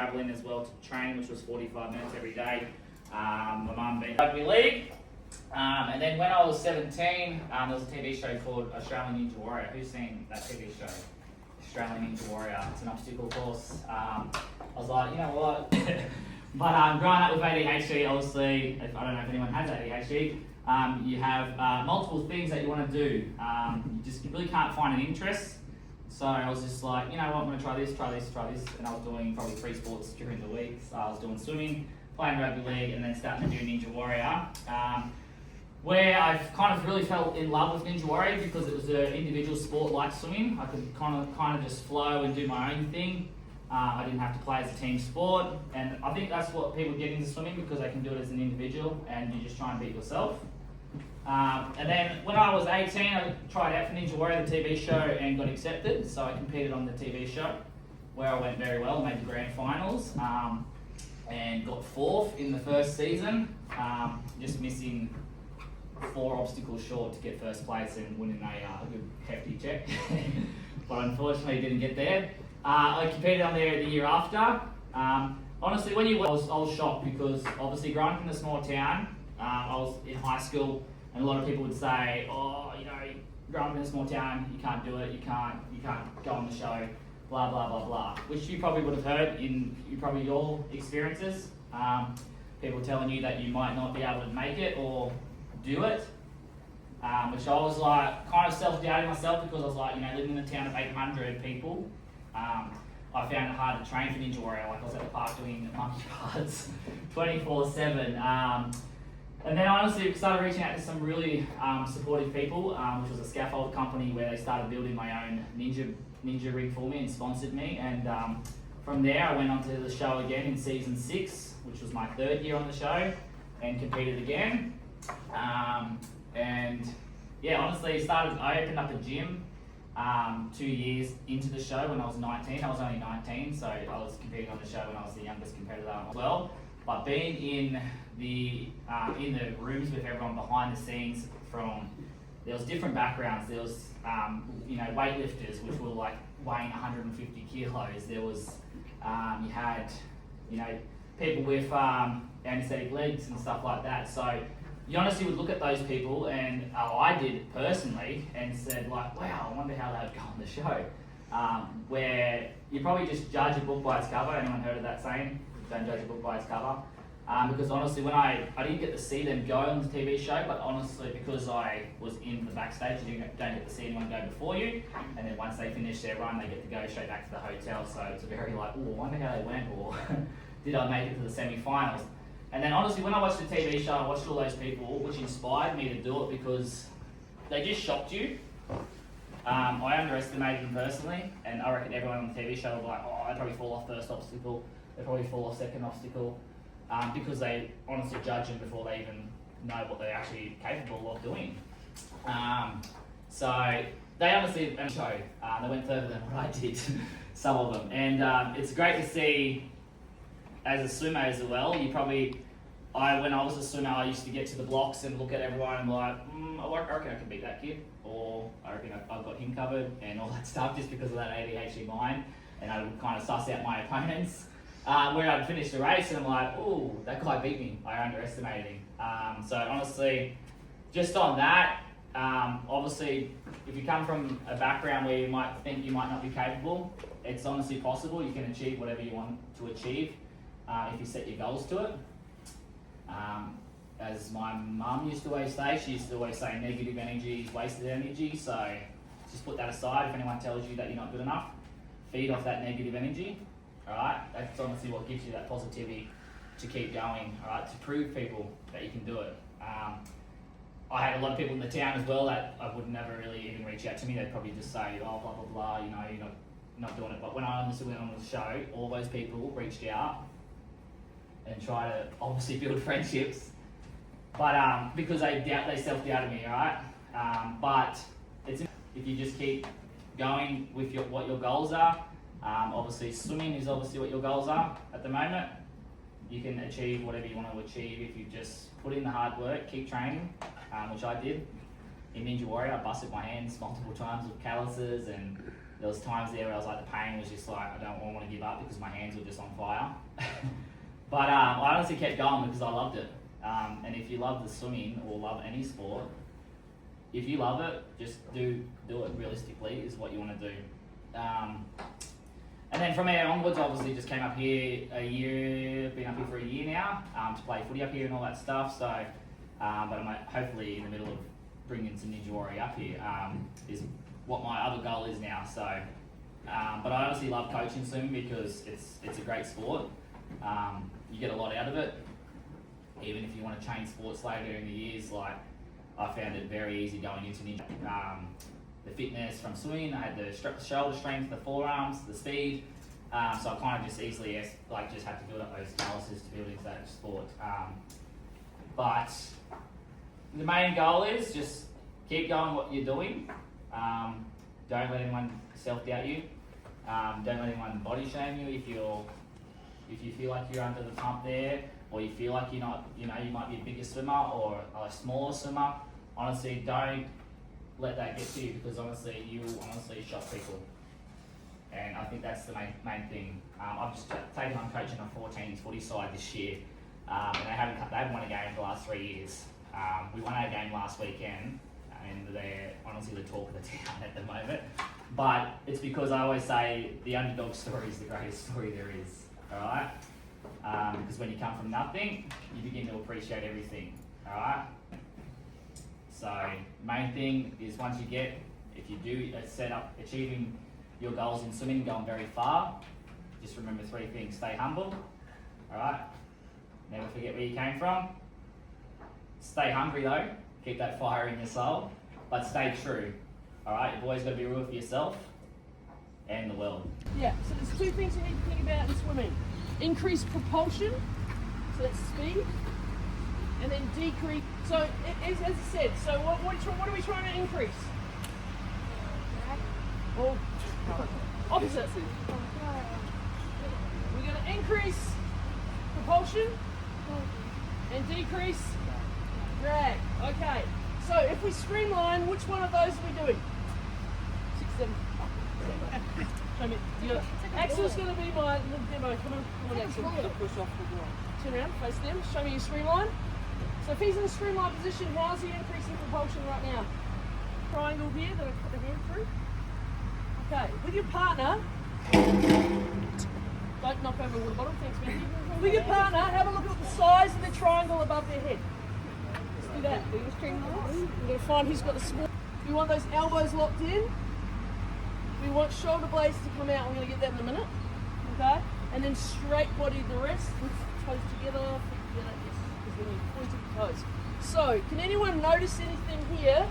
travelling as well to train, which was 45 minutes every day. My mum being rugby league. And then when I was 17, there was a TV show called Australian Ninja Warrior. Who's seen that TV show? Australian Ninja Warrior. It's an obstacle course. I was like, you know what? But growing up with ADHD, obviously, I don't know if anyone has ADHD, you have multiple things that you want to do. You just really can't find an interest. So I was just like, you know what, I'm going to try this. And I was doing probably 3 sports during the week. So I was doing swimming, playing rugby league, and then starting to do Ninja Warrior. Where I kind of really fell in love with Ninja Warrior because it was an individual sport like swimming. I could kind of just flow and do my own thing. I didn't have to play as a team sport, and I think that's what people get into swimming because they can do it as an individual and you just try and beat yourself. And then when I was 18, I tried out for Ninja Warrior, the TV show, and got accepted. So I competed on the TV show where I went very well, made the grand finals, and got 4th in the first season, just missing 4 obstacles short to get 1st place and winning a good hefty check. But unfortunately didn't get there. I competed on there the year after. Honestly, I was shocked because obviously growing up in a small town, I was in high school and a lot of people would say, oh, you know, growing up in a small town, you can't do it, you can't go on the show, blah, blah, blah, blah. Which you probably would have heard in your experiences. People telling you that you might not be able to make it or do it. Which I was like kind of self-doubting myself because I was like, you know, living in a town of 800 people, I found it hard to train for Ninja Warrior. Like I was at the park doing monkey bars 24/7. And then I honestly started reaching out to some really supportive people, which was a scaffold company where they started building my own ninja rig for me and sponsored me. And from there I went on to the show again in season 6, which was my 3rd year on the show, and competed again. And yeah, honestly, I opened up a gym 2 years into the show when I was 19. I was only 19, so I was competing on the show when I was the youngest competitor as well. But being in the rooms with everyone behind the scenes, there was different backgrounds. There was you know, weightlifters which were like weighing 150 kilos. There was you had, you know, people with anesthetic legs and stuff like that. So you honestly would look at those people, and I did personally, and said like, wow, I wonder how they would go on the show. Where you probably just judge a book by its cover. Anyone heard of that saying? Don't judge a book by its cover. Because honestly, when I didn't get to see them go on the TV show, but honestly, because I was in the backstage, you don't get to see anyone go before you. And then once they finish their run, they get to go straight back to the hotel. So it's a very like, oh, I wonder how they went, or did I make it to the semi-finals? And then honestly, when I watched the TV show, I watched all those people, which inspired me to do it because they just shocked you. I underestimated them personally, and I reckon everyone on the TV show will be like, oh, they'd probably fall off 1st obstacle, they'd probably fall off 2nd obstacle, because they honestly judge them before they even know what they're actually capable of doing. So they honestly showed, they went further than what I did, some of them. And it's great to see, as a swimmer as well, when I was a swimmer, I used to get to the blocks and look at everyone and be like, I reckon I can beat that kid, or I reckon I've got him covered, and all that stuff, just because of that ADHD mind. And I would kind of suss out my opponents. Where I'd finish the race and I'm like, oh, that guy beat me, I underestimated him. So honestly, just on that, obviously, if you come from a background where you might think you might not be capable, it's honestly possible. You can achieve whatever you want to achieve if you set your goals to it. As my mum used to always say, she used to always say negative energy is wasted energy, so just put that aside. If anyone tells you that you're not good enough, feed off that negative energy, alright? That's honestly what gives you that positivity to keep going, alright? To prove people that you can do it. I had a lot of people in the town as well that I would never really even reach out to me. They'd probably just say, oh, blah, blah, blah, you know, you're not doing it. But when I honestly went on the show, all those people reached out and try to obviously build friendships, but because they self-doubted me, alright? But it's if you just keep going with what your goals are. Obviously swimming is obviously what your goals are at the moment. You can achieve whatever you want to achieve if you just put in the hard work, keep training, which I did. In Ninja Warrior, I busted my hands multiple times with calluses and there was times there where I was like, the pain was just like, I don't want to give up because my hands were just on fire. But I honestly kept going because I loved it. And if you love the swimming or love any sport, if you love it, just do it realistically is what you want to do. And then from there onwards, obviously just came up here been up here for a year now, to play footy up here and all that stuff. So, but I'm hopefully in the middle of bringing some Ninja Warrior up here, is what my other goal is now. So, but I honestly love coaching swimming because it's a great sport. You get a lot out of it. Even if you want to change sports later in the years, like I found it very easy going into Ninja. The fitness from swimming, I had the shoulder strength, the forearms, the speed. So I kind of just easily just had to build up those calluses to build into that sport. But the main goal is just keep going what you're doing. Don't let anyone self-doubt you. Don't let anyone body shame you if you feel like you're under the pump there, or you feel like you're not, you might be a bigger swimmer or a smaller swimmer. Honestly, don't let that get to you, because honestly, you will honestly shock people. And I think that's the main thing. I've just taken on coaching a 14s footy side this year, and they haven't won a game for the last 3 years. We won our game last weekend, and they're honestly the talk of the town at the moment. But it's because I always say the underdog story is the greatest story there is. Alright? Because when you come from nothing, you begin to appreciate everything. Alright? So, main thing is once you if you do set up achieving your goals in swimming, going very far, just remember 3 things. Stay humble. Alright? Never forget where you came from. Stay hungry though. Keep that fire in your soul. But stay true. Alright? You've always got to be real for yourself and the world. Yeah, so there's 2 things you need to think about in swimming. Increase propulsion, so that's speed, and then decrease. So, as I said, so what are we trying to increase? Well, opposite. We're going to increase propulsion and decrease drag. Okay, so if we streamline, which one of those are we doing? 6, 7. Show me. Axel's going to be my little demo. Come on, Axel. Push off the wall. Turn around, face them. Show me your streamline. So if he's in a streamline position, how's he increasing propulsion right now? Triangle here that I put the hand through. Okay, with your partner, don't knock over the water bottle, thanks Matthew. With your partner, have a look at the size of the triangle above their head. Let's do that. We're going to find who's got the small. We want those elbows locked in. We want shoulder blades to come out. We're going to get that in a minute. Okay? And then straight body the rest. With toes together, feet together. Yes, because we need pointed toes. So, can anyone notice anything here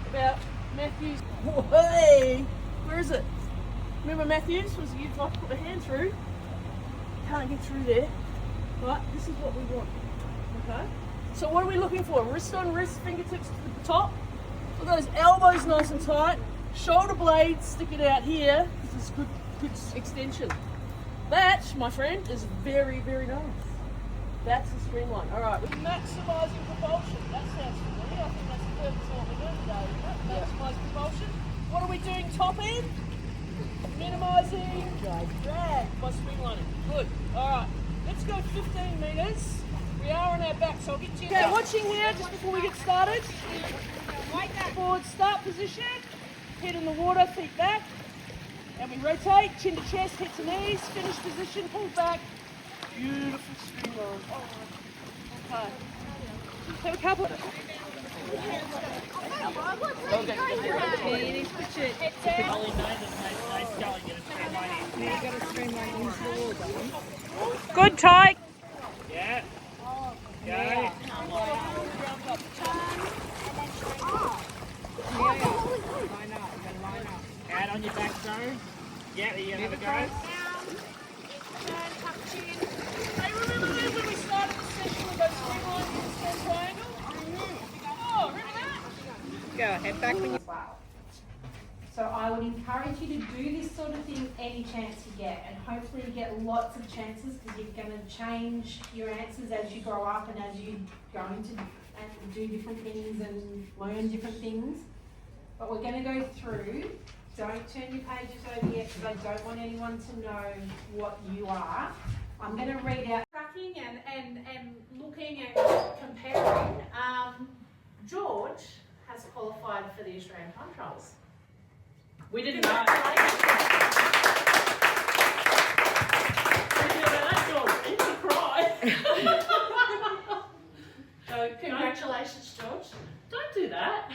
about Matthew's? Hey! Where is it? Remember Matthew's? Was you like put the hand through? Can't get through there. Right? This is what we want. Okay? So what are we looking for? Wrist on wrist, fingertips to the top. Look at those elbows nice and tight. Shoulder blades sticking out here. This is good extension. That, my friend, is very, very nice. That's the streamline. All right, we're maximising propulsion. That sounds familiar. I think that's the purpose of what we're doing today, isn't it? Maximise propulsion. What are we doing top end? Minimising drag by streamlining. Good. All right, let's go 15 metres. We are on our back, so I'll get to you. Okay, watching here just before we get started. Forward start position. Head in the water, feet back. And we rotate, chin to chest, hit to knees, finish position, pull back. Beautiful streamline. Okay. Have a couple. Good, Ty. Yeah. Go. Out on your back, Joe. Yeah, you're going to have a go. Hey, remember when we started the session with those streamlines in the same triangle? Oh, remember that? Go ahead, back when you... Wow. So I would encourage you to do this sort of thing any chance you get, and hopefully you get lots of chances, because you're going to change your answers as you grow up and as you go into and do different things and learn different things. But we're going to go through Don't turn your pages over yet because I don't want anyone to know what you are. I'm going to read out tracking and looking and comparing. George has qualified for the Australian Time Trials. We didn't know. So Congratulations, George. don't do that.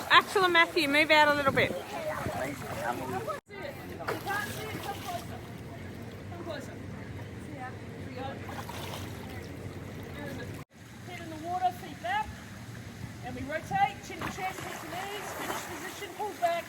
Axel and Matthew, move out a little bit. Head in the water, feet back, and we rotate, chin to chest, hips to knees, finish position, pull back.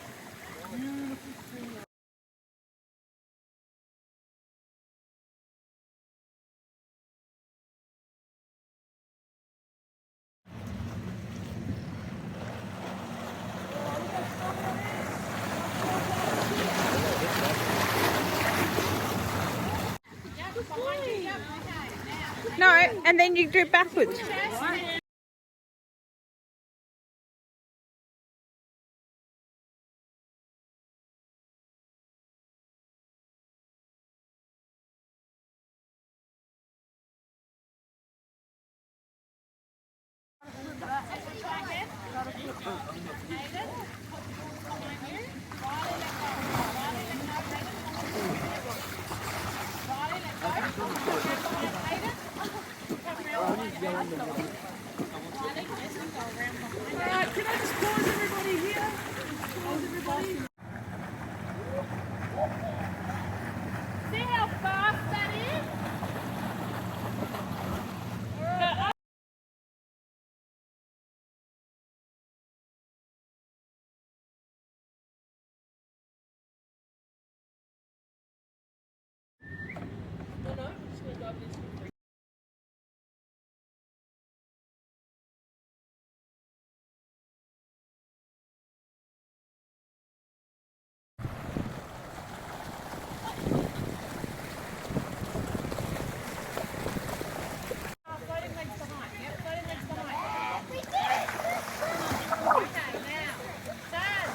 No, and then you do backwards. Alright, can I just pause everybody here? Pause everybody. See how fast that is? Alright. No, I'm just going to grab this. Floating legs behind. Yep, floating legs behind. We did it! Okay, now. Dad!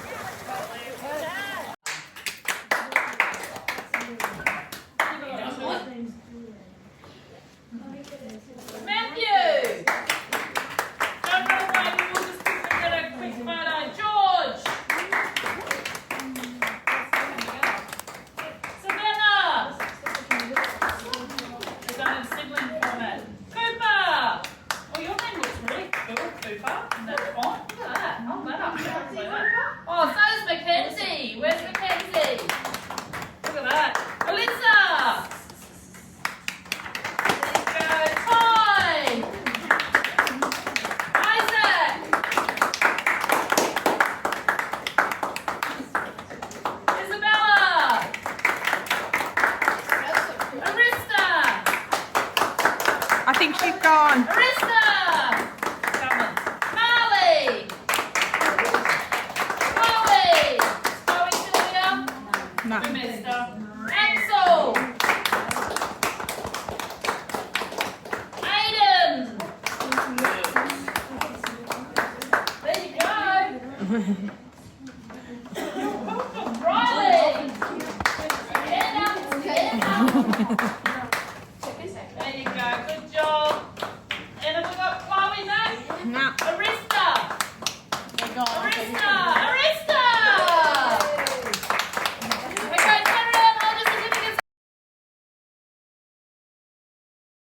Dad! Matthew! Don't run away, we'll just get a quick photo. George! Savannah! We're going in sibling format. Cooper! Oh, your name looks really cool, Cooper. That's fine. Look at that. Oh, that up. Oh, so is Mackenzie. Where's Mackenzie? Look at that. Alyssa! There you go. Ty! Isaac! Isabella! Arista! I think she's gone. Arista! Come on. Marley! Chloe! Chloe still here? No. We missed her. Axel! Aiden! There you go. So this one